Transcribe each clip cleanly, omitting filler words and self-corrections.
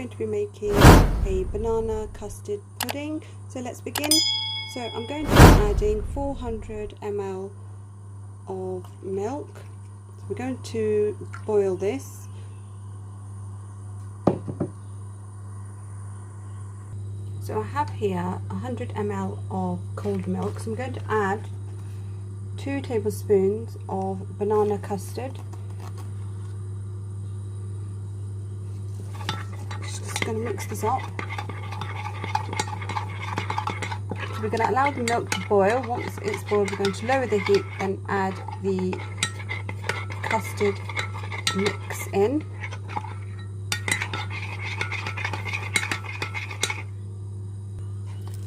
going to be making a banana custard pudding. So let's begin. So I'm going to be adding 400 ml of milk. So we're going to boil this. So I have here 100 ml of cold milk. So I'm going to add 2 tablespoons of banana custard. Just going to mix this up. So we're going to allow the milk to boil. Once it's boiled, we're going to lower the heat and add the custard mix in.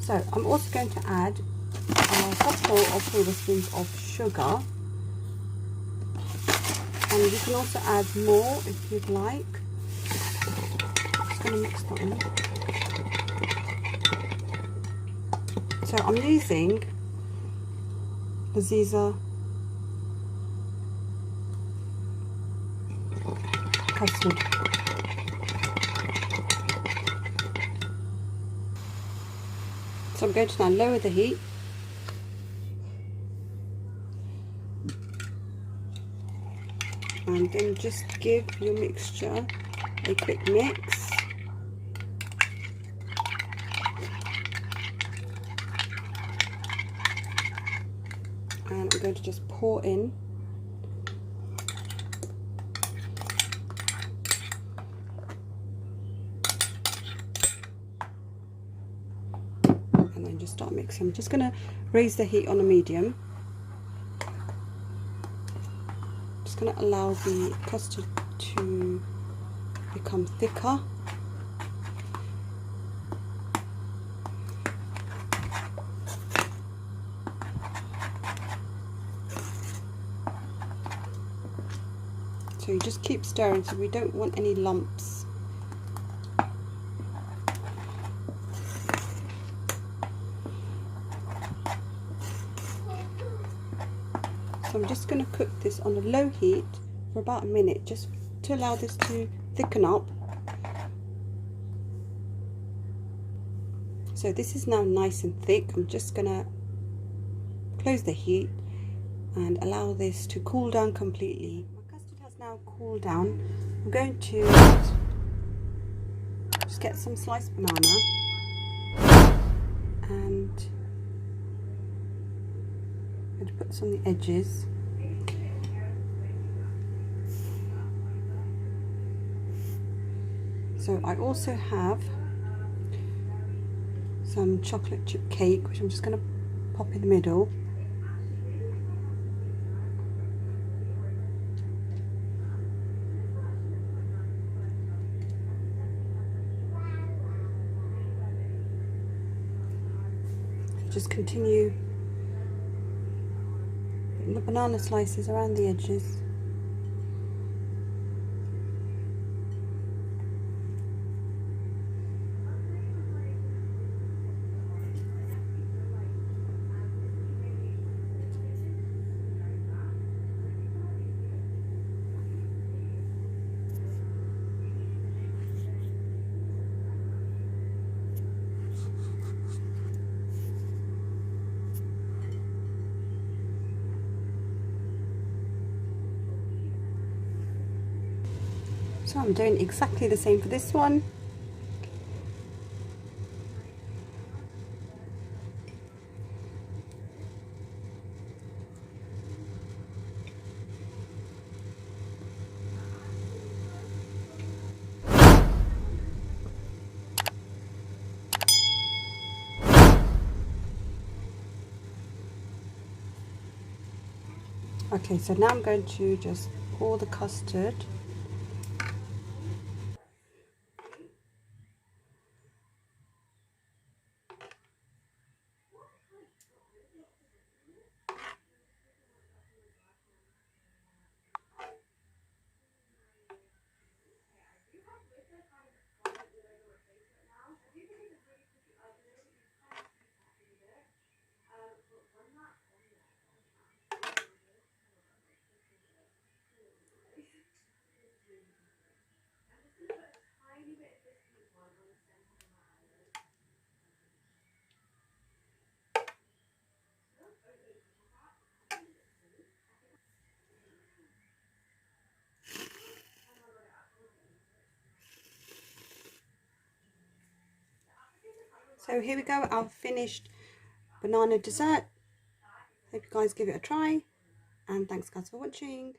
So I'm also going to add a couple of tablespoons of sugar, and you can also add more if you'd like. Just going to mix that in. So I'm using Aziza custard. So I'm going to now lower the heat. And then just give your mixture a quick mix. And I'm going to just pour in. And then just start mixing. I'm just going to raise the heat on a medium. Just going to allow the custard to become thicker. So you just keep stirring, so we don't want any lumps. So I'm just going to cook this on a low heat for about a minute, just to allow this to thicken up. So this is now nice and thick. I'm just going to close the heat and allow this to cool down completely. My custard has now cooled down. I'm going to just get some sliced banana and I'm going to put this on the edges. So I also have some chocolate chip cake, which I'm just going to pop in the middle. Just continue putting the banana slices around the edges. So I'm doing exactly the same for this one. Okay, so now I'm going to just pour the custard . So here we go, our finished banana dessert. Hope you guys give it a try, and thanks guys for watching.